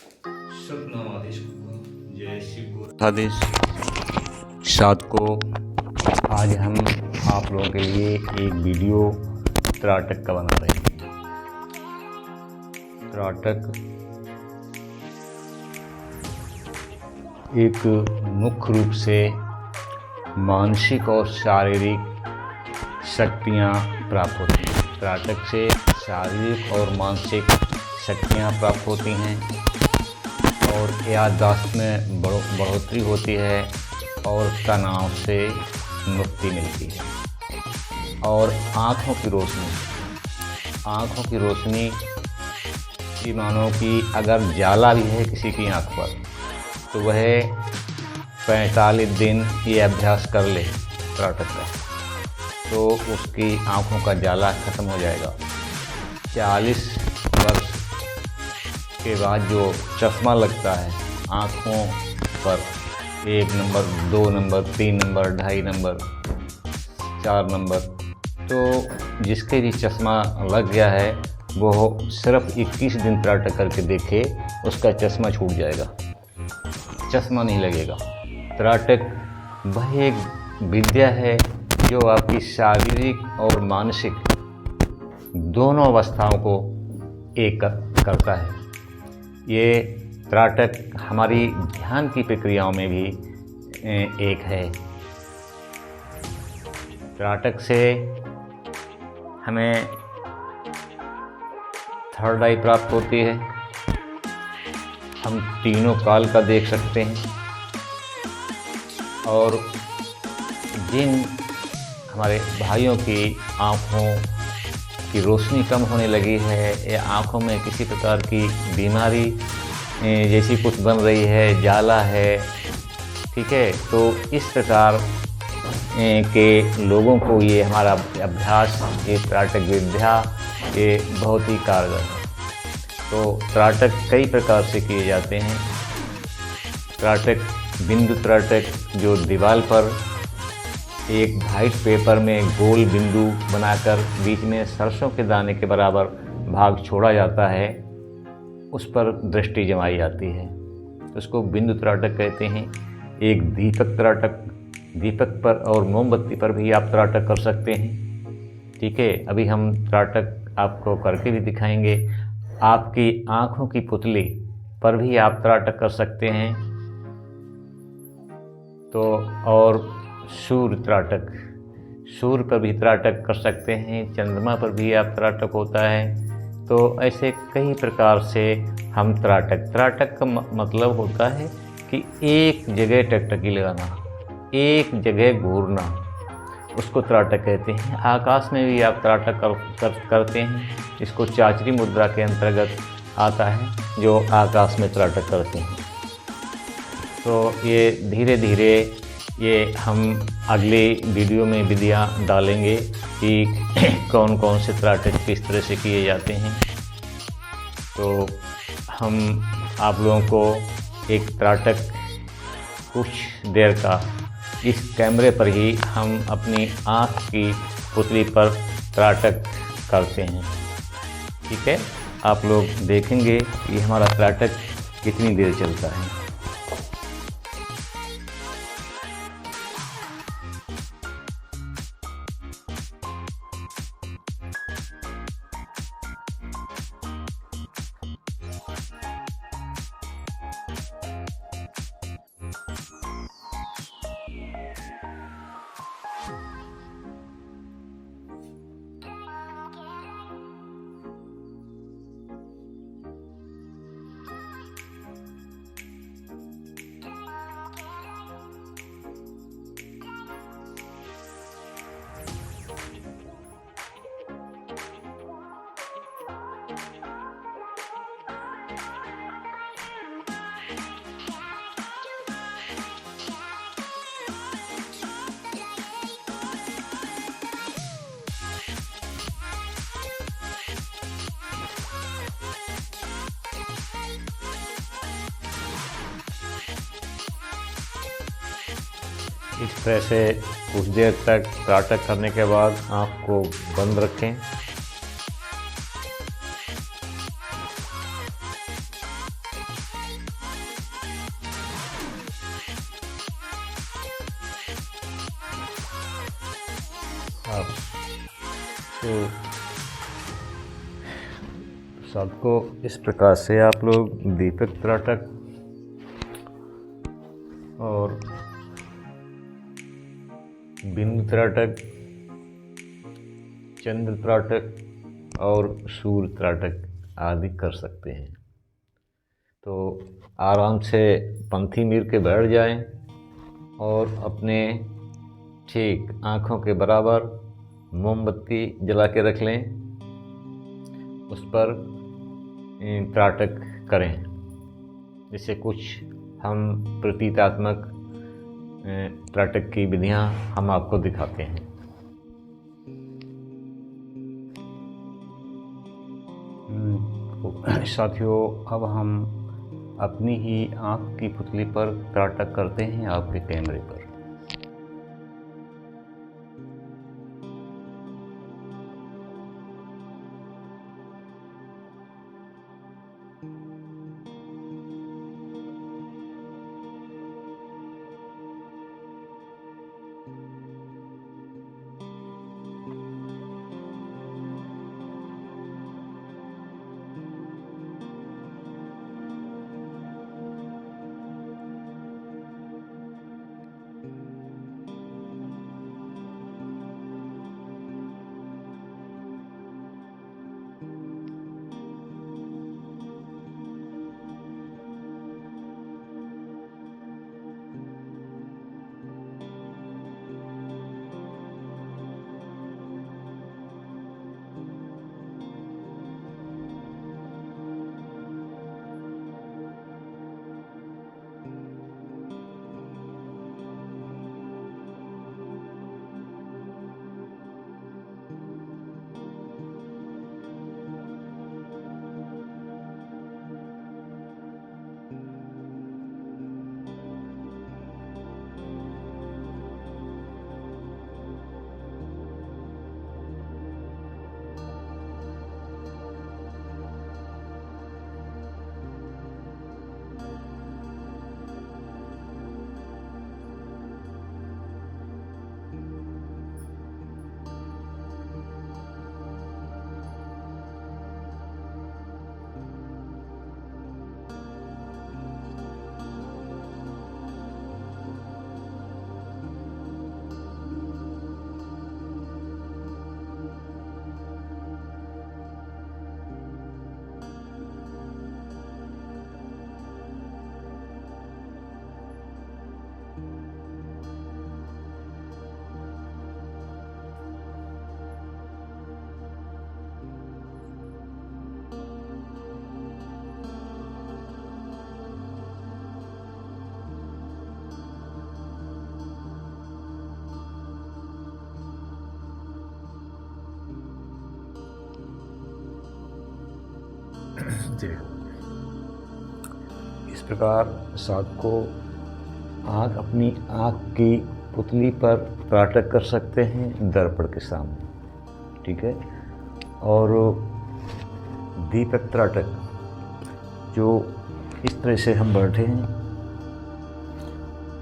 सतनाम जय शिव आदेश सात को आज हम आप लोगों के लिए एक वीडियो त्राटक का बना रहे हैं। त्राटक एक मुख्य रूप से मानसिक और शारीरिक शक्तियाँ प्राप्त होती हैं। त्राटक से शारीरिक और मानसिक शक्तियाँ प्राप्त होती हैं और याददाश्त में बढ़ोतरी होती है और तनाव से मुक्ति मिलती है। और आँखों की रोशनी की मानो कि अगर जाला भी है किसी की आँख पर तो वह 45 दिन ये अभ्यास कर ले त्राटक का तो उसकी आँखों का जाला खत्म हो जाएगा। 40 वर्ष के बाद जो चश्मा लगता है आँखों पर 1 number 2 number 3 number 2.5 number 4 number, तो जिसके भी चश्मा लग गया है वो सिर्फ 21 दिन त्राटक करके देखे उसका चश्मा छूट जाएगा, चश्मा नहीं लगेगा। त्राटक वह एक विद्या है जो आपकी शारीरिक और मानसिक दोनों अवस्थाओं को एक करता है। ये त्राटक हमारी ध्यान की प्रक्रियाओं में भी एक है। त्राटक से हमें थर्ड आई प्राप्त होती है। हम तीनों काल का देख सकते हैं और जिन हमारे भाइयों की आँखों की रोशनी कम होने लगी है या आँखों में किसी प्रकार की बीमारी जैसी कुछ बन रही है, जाला है, ठीक है, तो इस प्रकार के लोगों को ये हमारा अभ्यास, ये त्राटक विद्या ये बहुत ही कारगर है। तो त्राटक कई प्रकार से किए जाते हैं। त्राटक बिंदु त्राटक जो दीवार पर एक वाइट पेपर में गोल बिंदु बनाकर बीच में सरसों के दाने के बराबर भाग छोड़ा जाता है, उस पर दृष्टि जमाई जाती है तो उसको बिंदु त्राटक कहते हैं। एक दीपक त्राटक, दीपक पर और मोमबत्ती पर भी आप त्राटक कर सकते हैं, ठीक है। अभी हम त्राटक आपको करके भी दिखाएंगे। आपकी आँखों की पुतली पर भी आप त्राटक कर सकते हैं। तो और सूर्य त्राटक, सूर्य पर भी त्राटक कर सकते हैं, चंद्रमा पर भी आप त्राटक होता है। तो ऐसे कई प्रकार से हम त्राटक का मतलब होता है कि एक जगह टकटकी लगाना, एक जगह घूरना, उसको त्राटक कहते हैं। आकाश में भी आप त्राटक करते हैं, इसको चाचरी मुद्रा के अंतर्गत आता है जो आकाश में त्राटक करते हैं। तो ये धीरे धीरे ये हम अगले वीडियो में विधियाँ डालेंगे कि कौन कौन से त्राटक किस तरह से किए जाते हैं। तो हम आप लोगों को एक त्राटक कुछ देर का इस कैमरे पर ही हम अपनी आँख की पुतली पर त्राटक करते हैं, ठीक है। आप लोग देखेंगे कि हमारा त्राटक कितनी देर चलता है। इस तरह से कुछ देर तक त्राटक करने के बाद आँख को बंद रखें। आप तो सबको इस प्रकार से आप लोग दीपक त्राटक और बिंदु त्राटक, चंद्र त्राटक और सूर्य त्राटक आदि कर सकते हैं। तो आराम से पंथी मीर के बैठ जाएं और अपने ठीक आँखों के बराबर मोमबत्ती जला के रख लें, उस पर त्राटक करें। जैसे कुछ हम प्रतीकात्मक त्राटक की विधियाँ हम आपको दिखाते हैं। साथियों, अब हम अपनी ही आँख की पुतली पर त्राटक करते हैं आपके कैमरे पर। इस प्रकार सबको अपनी आँख की पुतली पर त्राटक कर सकते हैं दर्पण के सामने, ठीक है। और दीपक त्राटक जो इस तरह से हम बैठे हैं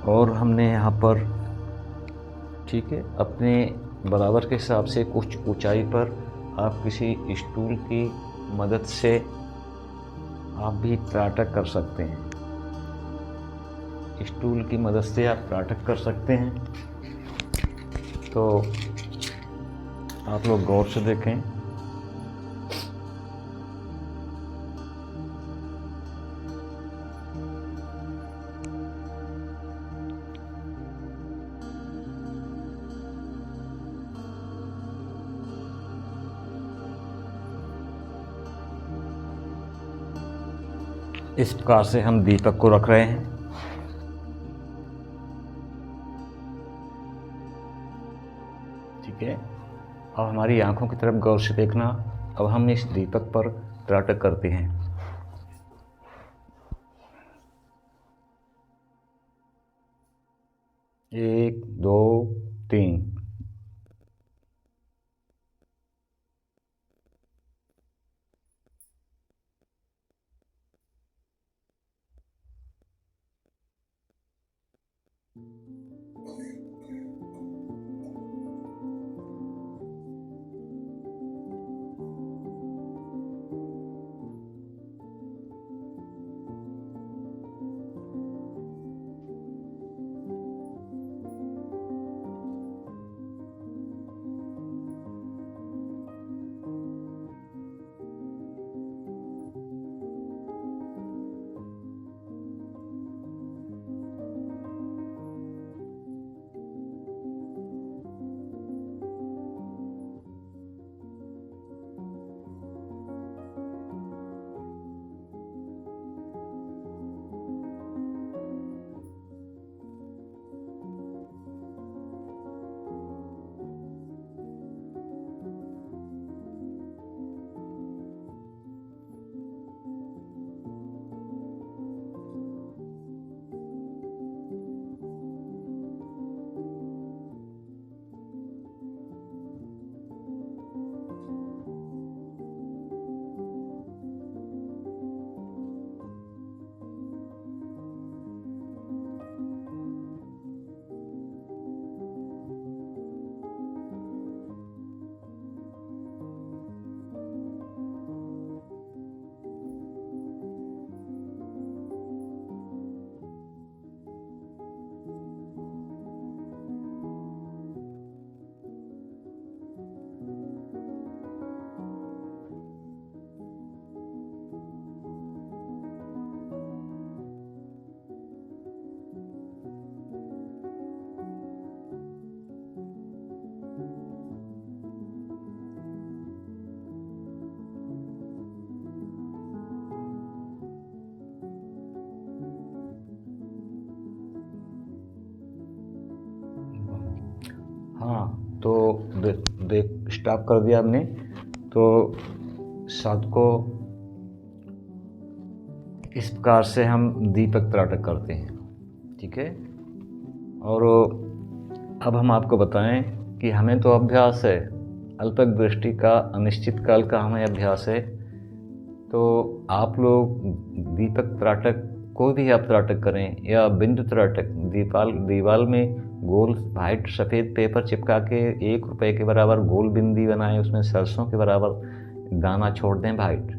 और हमने यहाँ पर, ठीक है, अपने बराबर के हिसाब से कुछ ऊंचाई पर आप किसी स्टूल की मदद से आप भी त्राटक कर सकते हैं। स्टूल की मदद से आप त्राटक कर सकते हैं। तो आप लोग गौर से देखें। इस प्रकार से हम दीपक को रख रहे हैं। ठीक है, अब हमारी आंखों की तरफ गौर से देखना। अब हम इस दीपक पर त्राटक करते हैं। 1 2 3। हाँ, तो देख स्टॉप कर दिया हमने। तो साथ को इस प्रकार से हम दीपक त्राटक करते हैं, ठीक है। और अब हम आपको बताएं कि हमें तो अभ्यास है, अल्पक दृष्टि का, अनिश्चित काल का हमें अभ्यास है। तो आप लोग दीपक त्राटक, कोई भी आप त्राटक करें या बिंदु त्राटक, दीवार में गोल वाइट सफ़ेद पेपर चिपका के 1 रुपये के बराबर गोल बिंदी बनाएं, उसमें सरसों के बराबर दाना छोड़ दें वाइट,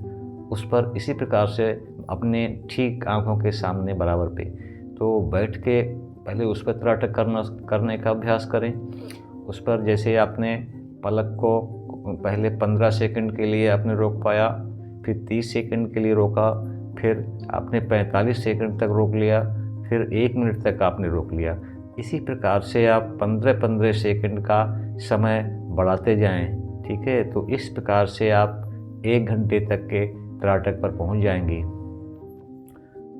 उस पर इसी प्रकार से अपने ठीक आँखों के सामने बराबर पे तो बैठ के पहले उस पर त्राटक करने का अभ्यास करें। उस पर जैसे आपने पलक को पहले 15 सेकंड के लिए आपने रोक पाया, फिर 30 सेकंड के लिए रोका, फिर आपने 45 सेकंड तक रोक लिया, फिर 1 मिनट तक आपने रोक लिया। इसी प्रकार से आप 15-15 सेकंड का समय बढ़ाते जाएं, ठीक है। तो इस प्रकार से आप 1 घंटे तक के त्राटक पर पहुंच जाएंगे।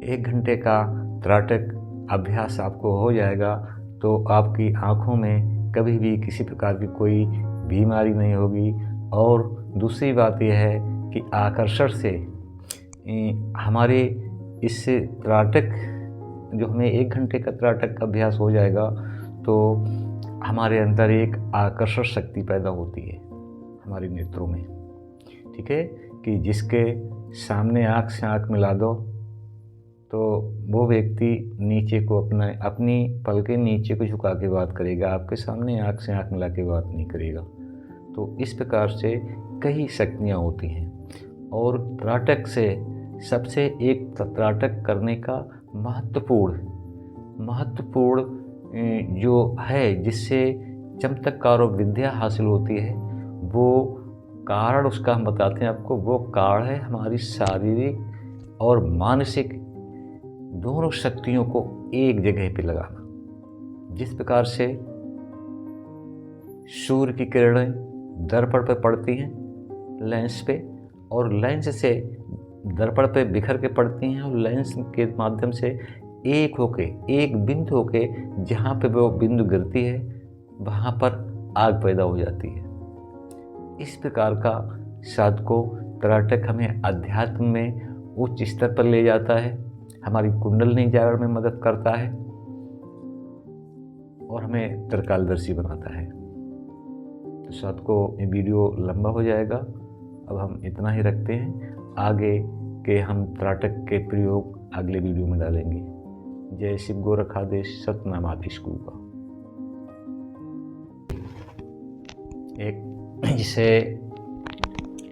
1 घंटे का त्राटक अभ्यास आपको हो जाएगा तो आपकी आँखों में कभी भी किसी प्रकार की कोई बीमारी नहीं होगी। और दूसरी बात यह है कि आकर्षण से हमारे इस त्राटक, जो हमें 1 घंटे का त्राटक का अभ्यास हो जाएगा तो हमारे अंदर एक आकर्षण शक्ति पैदा होती है हमारे नेत्रों में, ठीक है। कि जिसके सामने आँख से आँख मिला दो तो वो व्यक्ति नीचे को अपनी पलकें नीचे को झुका के बात करेगा, आपके सामने आँख से आँख मिला के बात नहीं करेगा। तो इस प्रकार से कई शक्तियाँ होती हैं। और त्राटक से सबसे एक त्राटक करने का महत्वपूर्ण जो है, जिससे चमत्कार और विद्या हासिल होती है, वो कारण उसका हम बताते हैं आपको। वो कारण है हमारी शारीरिक और मानसिक दोनों शक्तियों को एक जगह पे लगाना। जिस प्रकार से सूर्य की किरणें दर्पण पर पड़ती हैं लेंस पे, और लेंस से दर्पण पे बिखर के पड़ती हैं, और लेंस के माध्यम से एक बिंदु होके जहाँ पे वो बिंदु गिरती है वहाँ पर आग पैदा हो जाती है। इस प्रकार का साधको त्राटक हमें अध्यात्म में उच्च स्तर पर ले जाता है, हमारी कुंडलिनी जागरण में मदद करता है और हमें त्रिकालदर्शी बनाता है। तो साधको ये वीडियो लंबा हो जाएगा, अब हम इतना ही रखते हैं। आगे के हम त्राटक के प्रयोग अगले वीडियो में डालेंगे। जय शिव गोरखादेश सतनाम आदेश गुरु। एक जिसे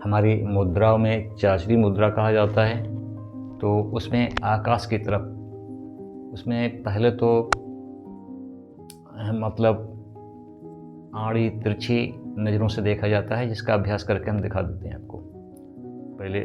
हमारी मुद्राओं में चाचरी मुद्रा कहा जाता है, तो उसमें आकाश की तरफ, उसमें पहले तो मतलब आड़ी तिरछी नज़रों से देखा जाता है, जिसका अभ्यास करके हम दिखा देते हैं आपको। पहले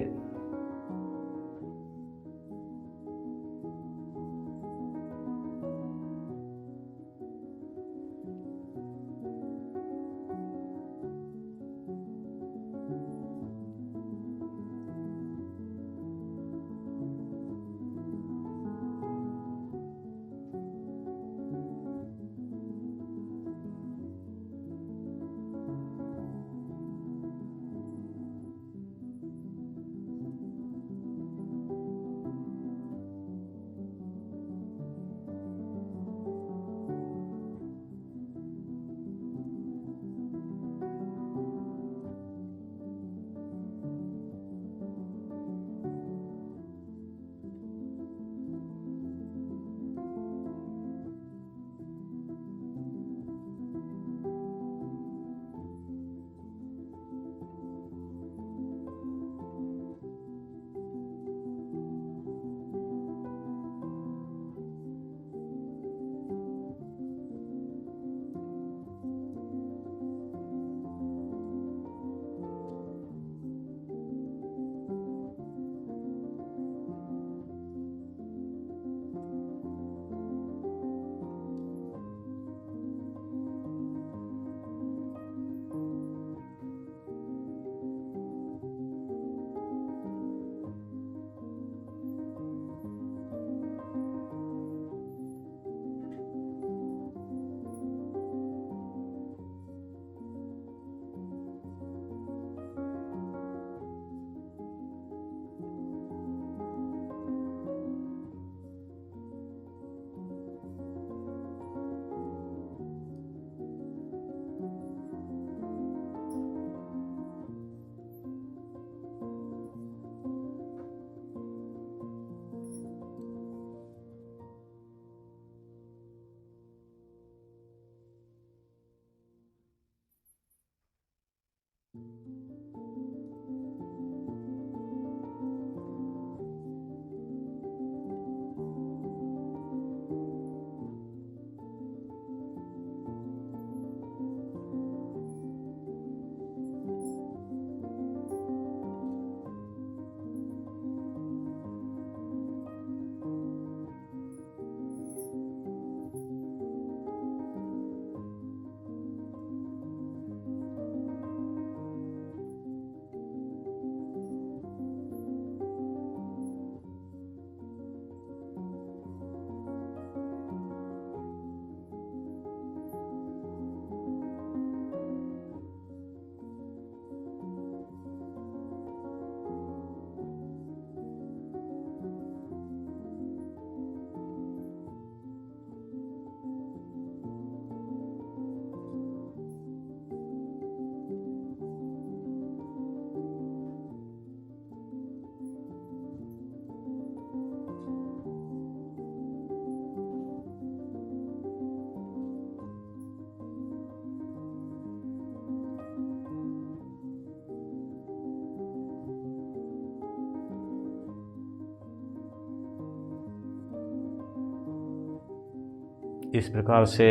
इस प्रकार से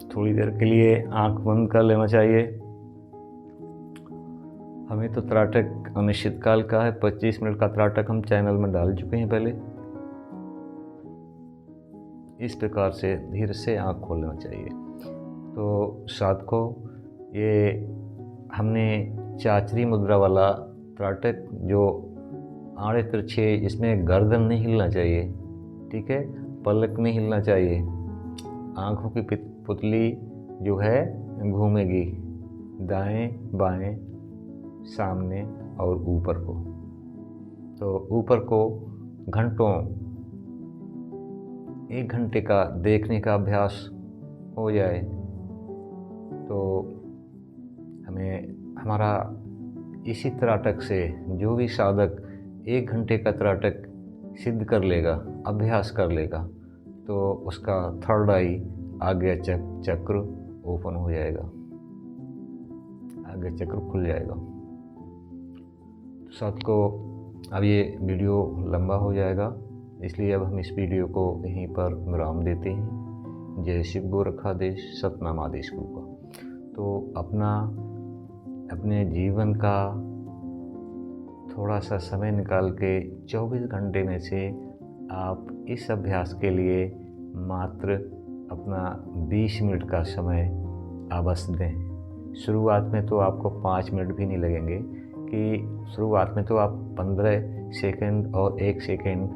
थोड़ी देर के लिए आंख बंद कर लेना चाहिए। हमें तो त्राटक अनिश्चित काल का है, 25 मिनट का त्राटक हम चैनल में डाल चुके हैं पहले। इस प्रकार से धीरे से आंख खोल लेना चाहिए। तो साधकों, ये हमने चाचरी मुद्रा वाला त्राटक, जो आड़े तिरछे, इसमें गर्दन नहीं हिलना चाहिए, ठीक है, पलक नहीं हिलना चाहिए, आँखों की पुतली जो है घूमेगी दाएं बाएं, सामने और ऊपर को। तो ऊपर को घंटों, 1 घंटे का देखने का अभ्यास हो जाए तो हमें हमारा इसी त्राटक से जो भी साधक 1 घंटे का त्राटक सिद्ध कर लेगा, अभ्यास कर लेगा, तो उसका थर्ड आई आज्ञा चक्र ओपन हो जाएगा, आज्ञा चक्र खुल जाएगा। साधकों, अब ये वीडियो लंबा हो जाएगा, इसलिए अब हम इस वीडियो को यहीं पर विराम देते हैं। जय शिव गोरखाधीश, सतनाम आदेश गुरु का। तो अपने जीवन का थोड़ा सा समय निकाल के 24 घंटे में से आप इस अभ्यास के लिए मात्र अपना 20 मिनट का समय अवश्य दें। शुरुआत में तो आपको 5 मिनट भी नहीं लगेंगे, कि शुरुआत में तो आप 15 सेकंड और 1 सेकंड,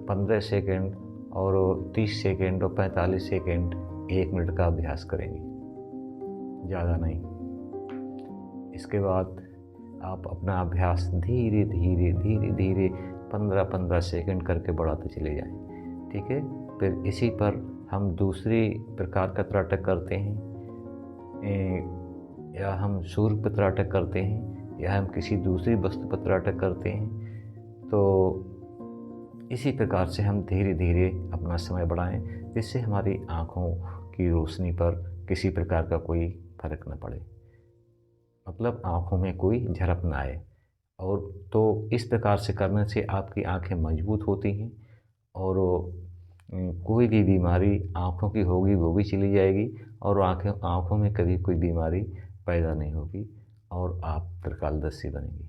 15 सेकंड और 30 सेकंड और 45 सेकंड 1 मिनट का अभ्यास करेंगे, ज़्यादा नहीं। इसके बाद आप अपना अभ्यास धीरे धीरे धीरे धीरे 15-15 सेकंड करके बढ़ाते चले जाएं, ठीक है। फिर इसी पर हम दूसरी प्रकार का त्राटक करते हैं, या हम सूर्य पर त्राटक करते हैं, या हम किसी दूसरी वस्तु पर त्राटक करते हैं। तो इसी प्रकार से हम धीरे धीरे अपना समय बढ़ाएं, जिससे हमारी आँखों की रोशनी पर किसी प्रकार का कोई फर्क न पड़े, मतलब आँखों में कोई झरप ना आए। और तो इस प्रकार से करने से आपकी आँखें मजबूत होती हैं, और कोई भी बीमारी आँखों की होगी वो भी चली जाएगी, और आँखों में कभी कोई बीमारी पैदा नहीं होगी, और आप त्रिकालदर्शी बनेंगे।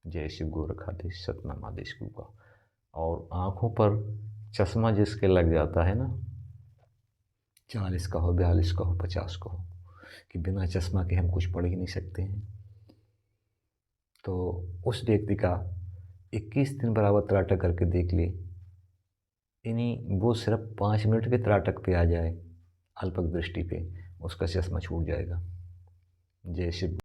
जय शिव गोरखाधीश, सतनाम आदेश गुरु का। और आँखों पर चश्मा जिसके लग जाता है ना, 40 का हो, 42 का हो, 50 का हो, कि बिना चश्मा के हम कुछ पढ़ ही नहीं सकते हैं, तो उस व्यक्ति का 21 दिन बराबर त्राटक करके देख ले, यानी वो सिर्फ 5 मिनट के त्राटक पे आ जाए, अल्पक दृष्टि पे, उसका चश्मा छूट जाएगा। जय शिव।